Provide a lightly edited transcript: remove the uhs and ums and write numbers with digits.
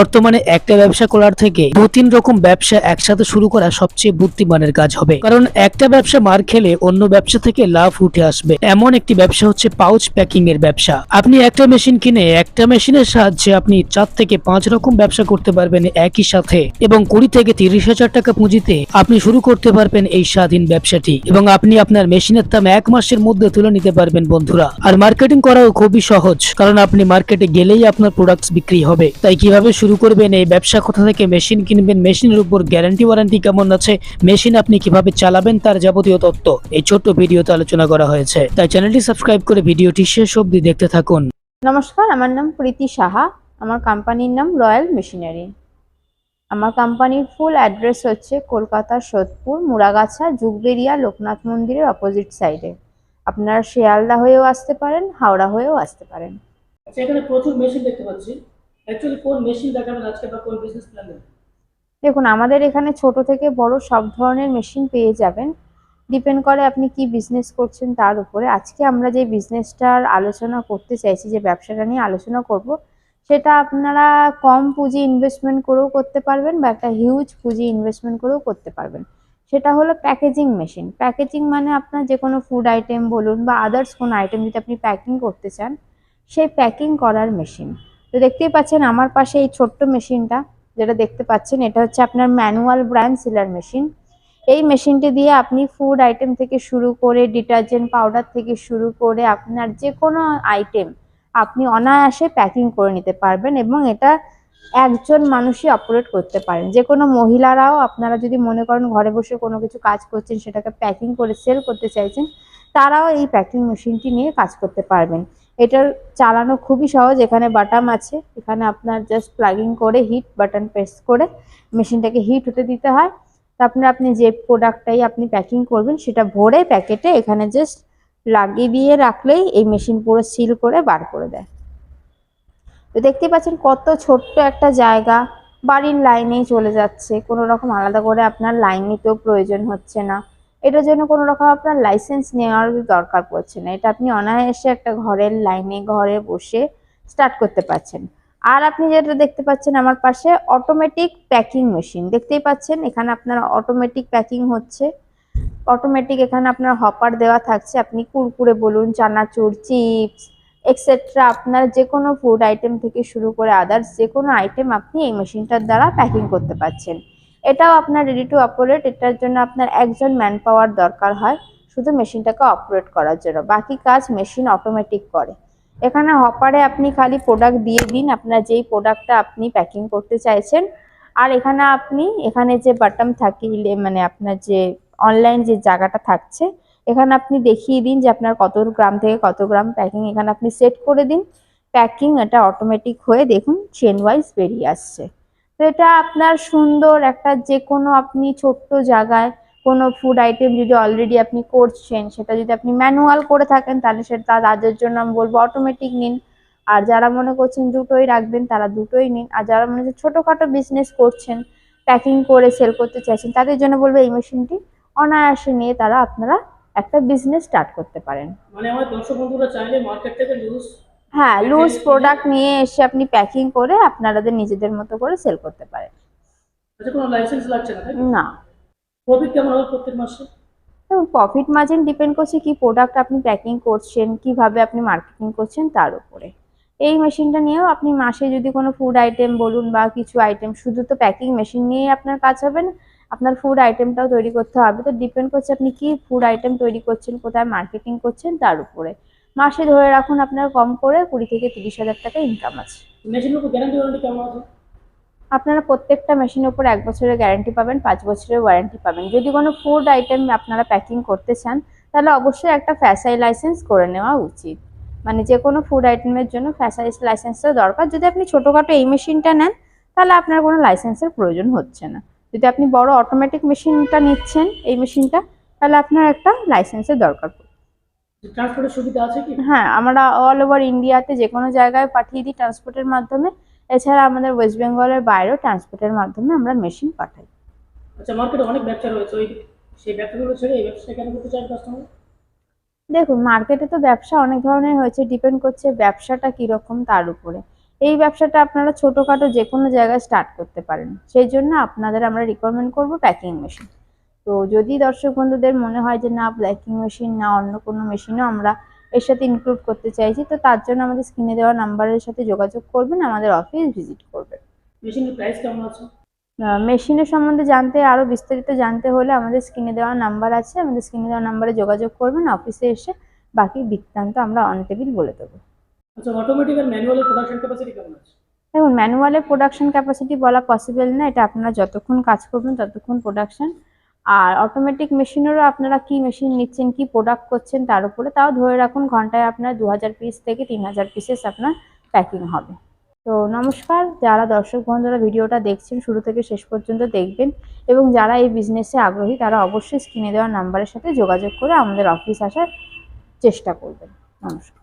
বর্তমানে একটা ব্যবসা করার থেকে 2-3 রকম ব্যবসা একসাথে শুরু করা সবচেয়ে বুদ্ধিমানের কাজ হবে, কারণ একটা ব্যবসা মার খেলে অন্য ব্যবসা থেকে লাভ উঠে আসবে। এমন একটি ব্যবসা হচ্ছে পাউচ প্যাকিং এর ব্যবসা। আপনি একটা মেশিন কিনে একটা মেশিনের সাহায্যে আপনি 4 থেকে 5 রকম ব্যবসা করতে পারবেন একই সাথে, এবং 20 থেকে 30,000 টাকা পুঁজিতে আপনি শুরু করতে পারবেন এই স্বাধীন ব্যবসাটি, এবং আপনি আপনার মেশিনের দাম 1 মাসের মধ্যে তুলে নিতে পারবেন বন্ধুরা। আর মার্কেটিং করাও খুবই সহজ, কারণ আপনি মার্কেটে গেলেই আপনার প্রোডাক্টস বিক্রি হবে। তাই কিভাবে শুরু করবেন এই ব্যবসা, কোথা থেকে মেশিন কিনবেন, মেশিনের উপর গ্যারান্টি ওয়ারেন্টি কেমন আছে, মেশিন আপনি কিভাবে চালাবেন, তার যাবতীয় তথ্য এই ছোট্ট ভিডিওতে আলোচনা করা হয়েছে। তাই চ্যানেলটি সাবস্ক্রাইব করে ভিডিওটি শেষ অবধি দেখতে থাকুন। নমস্কার, আমার নাম প্রীতি সাহা। আমার কোম্পানির নাম রয়্যাল মেশিনারি। আমার কোম্পানির ফুল অ্যাড্রেস হচ্ছে কলকাতার সোদপুর, মুড়াগাছা, যুগবেরিয়া, লোকনাথ মন্দিরের অপোজিট সাইডে। আপনারা শিয়ালদা হয়েও আসতে পারেন, হাওড়া হয়েও আসতে পারেন। আচ্ছা, এখানে প্রচুর মেশিন দেখতে পাচ্ছি। অ্যাকচুয়ালি কোন মেশিন দেখাবেন আজকে, বা কোন বিজনেস প্ল্যান? দেখুন, আমাদের এখানে ছোট থেকে বড় সব ধরনের মেশিন পেয়ে যাবেন। ডিপেন্ড করে আপনি কি বিজনেস করছেন তার উপরে। আজকে আমরা যে বিজনেসটার আলোচনা করতে চাইছি, যে ব্যবসাটা নিয়ে আলোচনা করব, সেটা আপনারা কম পুঁজি ইনভেস্টমেন্ট করেও করতে পারবেন বা একটা হিউজ পুঁজি ইনভেস্টমেন্ট করেও করতে পারবেন। সেটা হলো প্যাকেজিং মেশিন। প্যাকেজিং মানে আপনার যে কোনো ফুড আইটেম বলুন বা আদার্স কোনো আইটেম যদি আপনি প্যাকিং করতে চান, সেই প্যাকিং করার মেশিন। তো দেখতেই পাচ্ছেন আমার পাশে এই ছোট্ট মেশিনটা যেটা দেখতে পাচ্ছেন, এটা হচ্ছে আপনার ম্যানুয়াল ব্র্যান্ড সিলার মেশিন। এই মেশিনটি দিয়ে আপনি ফুড আইটেম থেকে শুরু করে ডিটারজেন্ট পাউডার থেকে শুরু করে আপনার যে কোনো আইটেম আপনি অনায়াসে প্যাকিং করে নিতে পারবেন, এবং এটা একজন মানুষই অপারেট করতে পারেন। যে কোনো মহিলারাও, আপনারা যদি মনে করেন ঘরে বসে কোনো কিছু কাজ করছেন, সেটাকে প্যাকিং করে সেল করতে চাইছেন, তারাও এই প্যাকিং মেশিনটি নিয়ে কাজ করতে পারবেন। এটার চালানো খুবই সহজ। এখানে বাটাম আছে, এখানে আপনার জাস্ট প্লাগিং করে হিট বাটন প্রেস করে মেশিনটাকে হিট হতে দিতে হয়। তারপরে আপনি যে প্রোডাক্টটাই আপনি প্যাকিং করবেন সেটা ভরে প্যাকেটে এখানে জাস্ট লাগিয়ে দিয়ে রাখলেই এই মেশিন পুরো সিল করে বার করে দেয়। তো দেখতেই পাচ্ছেন কত ছোট্ট একটা জায়গা, বাড়ির লাইনেই চলে যাচ্ছে। কোনো রকম আলাদা করে আপনার লাইন নিতেও প্রয়োজন হচ্ছে না। এটার জন্য কোনো রকম আপনার লাইসেন্স নেওয়ার দরকার পড়ছে না। এটা আপনি অনায়াসে একটা ঘরের লাইনে ঘরে বসে স্টার্ট করতে পারছেন। আর আপনি যেটা দেখতে পাচ্ছেন আমার পাশে, অটোমেটিক প্যাকিং মেশিন দেখতেই পাচ্ছেন। এখানে আপনার অটোমেটিক প্যাকিং হচ্ছে। অটোমেটিক এখানে আপনার হপার দেওয়া থাকছে। আপনি কুরকুরে বলুন, চানাচুর, চিপস এক্সেট্রা আপনার যে কোনো ফুড আইটেম থেকে শুরু করে আদার্স যে কোনো আইটেম আপনি এই মেশিনটার দ্বারা প্যাকিং করতে পারছেন। এটাও আপনার রেডি টু অপারেট। এটার জন্য আপনার একজন ম্যান পাওয়ার দরকার হয় শুধু মেশিনটাকে অপারেট করার জন্য, বাকি কাজ মেশিন অটোমেটিক করে। এখানে হপারে আপনি খালি প্রোডাক্ট দিয়ে দিন, আপনার যেই প্রোডাক্টটা আপনি প্যাকিং করতে চাইছেন। আর এখানে আপনি এখানে যে বাটন থাকে, মানে আপনার যে অনলাইন যে জায়গাটা থাকছে, এখানে আপনি দেখিয়ে দিন যে আপনার কত গ্রাম থেকে কত গ্রাম প্যাকিং, এখানে আপনি সেট করে দিন। প্যাকিং এটা অটোমেটিক হয়ে দেখুন চেন ওয়াইজ বেরিয়ে আসছে। তো এটা আপনার সুন্দর একটা, যে কোনো আপনি ছোট্ট জায়গায় কোনো ফুড আইটেম যদি অলরেডি আপনি করছেন, সেটা যদি আপনি ম্যানুয়াল করে থাকেন, তাহলে সেটা তাদের জন্য আমি বলবো অটোমেটিক নিন। আর যারা মনে করছেন দুটোই রাখবেন, তারা দুটোই নিন। আর যারা মনে হচ্ছে ছোটোখাটো বিজনেস করছেন, প্যাকিং করে সেল করতে চাইছেন, তাদের জন্য বলবো এই মেশিনটি অনায়াসে নিয়ে তারা আপনারা একটা বিজনেস স্টার্ট করতে পারেন। মানে আমার দর্শক বন্ধুরা চাইলে মার্কেট থেকে লুজ, হ্যাঁ, লুজ প্রোডাক্ট নিয়ে এসে আপনি প্যাকিং করে আপনাদের নিজেদের মতো করে সেল করতে পারেন। আচ্ছা, কোনো লাইসেন্স লাগছে না? না। প্রফিট কেমন হবে প্রত্যেক মাসে? প্রফিট মার্জিন ডিপেন্ড করছে কি প্রোডাক্ট আপনি প্যাকিং করছেন, কিভাবে আপনি মার্কেটিং করছেন তার উপরে। এই মেশিনটা নিয়েও আপনি মাসে যদি কোনো ফুড আইটেম বলুন বা কিছু আইটেম, শুধু তো প্যাকিং মেশিন নিয়েই আপনার কাজ হবে না, আপনার ফুড আইটেমটাও তৈরি করতে হবে। তো ডিপেন্ড করছে আপনি কি ফুড আইটেম তৈরি করছেন, কোথায় মার্কেটিং করছেন তার উপরে। মাসে ধরে রাখুন আপনার কম করে 20 থেকে 30,000 টাকা ইনকাম আছে। মেশিনের উপর গ্যারান্টি ওয়ারেন্টি কেমন আছে? আপনারা প্রত্যেকটা মেশিনের উপর 1 বছরের গ্যারান্টি পাবেন, 5 বছরের ওয়ারেন্টি পাবেন। যদি কোনো ফুড আইটেম আপনারা প্যাকিং করতে চান, তাহলে অবশ্যই একটা ফ্যাসাই লাইসেন্স করে নেওয়া উচিত। মানে যে কোনো ফুড আইটেমের জন্য ফ্যাসাই লাইসেন্সটা দরকার। যদি আপনি ছোটোখাটো এই মেশিনটা নেন, তাহলে আপনার কোনো লাইসেন্সের প্রয়োজন হচ্ছে না। যদি আপনি বড় অটোমেটিক মেশিনটা নিচ্ছেন, এই মেশিনটা, তাহলে আপনার একটা লাইসেন্সের দরকার পড়বে। ট্রান্সপোর্টের সুবিধা আছে কি? হ্যাঁ, আমরা অল ওভার ইন্ডিয়াতে যে কোনো জায়গায় পাঠিয়ে দিই ট্রান্সপোর্টের মাধ্যমে। এছাড়া আমাদের ওয়েস্ট বেঙ্গলের বাইরেও ট্রান্সপোর্টের মাধ্যমে আমরা মেশিন পাঠাই। আচ্ছা, মার্কেটে অনেক ব্যবসা রয়েছে, সেই ব্যবসাগুলো ছেড়ে এই ব্যবসা কেন করতে চান কাস্টমার? দেখুন, মার্কেটে তো ব্যবসা অনেক ধরনের হয়েছে, ডিপেন্ড করছে ব্যবসাটা কিরকম তার উপরে। এই ব্যবসাটা আপনারা ছোটোখাটো যে কোনো জায়গায় স্টার্ট করতে পারেন, সেই জন্য আপনাদের আমরা রিকমেন্ড করব প্যাকিং মেশিন। তো যদি দর্শক বন্ধুদের মনে হয় যে না প্যাকিং মেশিন না অন্য কোনো মেশিনও আমরা এর সাথে ইনক্লুড করতে চাইছি, তো তার জন্য আমাদের স্ক্রিনে দেওয়া নাম্বারের সাথে যোগাযোগ করবেন, আমাদের অফিস ভিজিট করবেন। মেশিনের প্রাইস কেমন আছে? মেশিনের সম্বন্ধে আরো বিস্তারিত জানতে হলে আমাদের স্ক্রিনে দেওয়া নাম্বার আছে, আমাদের স্ক্রিনে দেওয়া নাম্বারে যোগাযোগ করবেন, অফিসে এসে বাকি বৃত্তান্ত আমরা অন টেবিল বলে দেবো। আচ্ছা, অটোমেটিক আর ম্যানুয়ালের প্রোডাকশন ক্যাপাসিটি কেমন আছে? দেখুন, ম্যানুয়ালের প্রোডাকশন ক্যাপাসিটি বলা পসিবল না, এটা আপনারা যতক্ষণ কাজ করবেন ততক্ষণ প্রোডাকশন। আর অটোমেটিক মেশিনেরও আপনারা কি মেশিন নিচ্ছেন, কি প্রোডাক্ট করছেন তার উপরে, তাও ধরে রাখুন ঘন্টায় আপনার 2000 পিস থেকে 3000 পিসেস আপনার প্যাকিং হবে। তো নমস্কার, যারা দর্শক বন্ধুরা ভিডিওটা দেখছেন শুরু থেকে শেষ পর্যন্ত দেখবেন, এবং যারা এই বিজনেসে আগ্রহী তারা অবশ্যই স্ক্রিনে দেওয়া নাম্বারের সাথে যোগাযোগ করে আমাদের অফিস আসার চেষ্টা করবেন। নমস্কার।